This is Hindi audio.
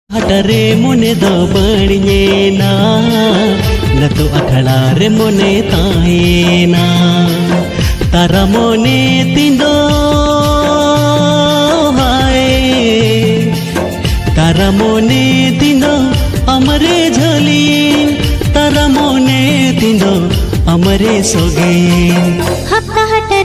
हटरे मोने दो बड़िएना नतो अखड़ा रे मोने ताहेना तारा मोने तिंदो हाय तारा मोने तिंदो अमरे झली तारा मोने तिंदो अमरे सोगे हप्ता हट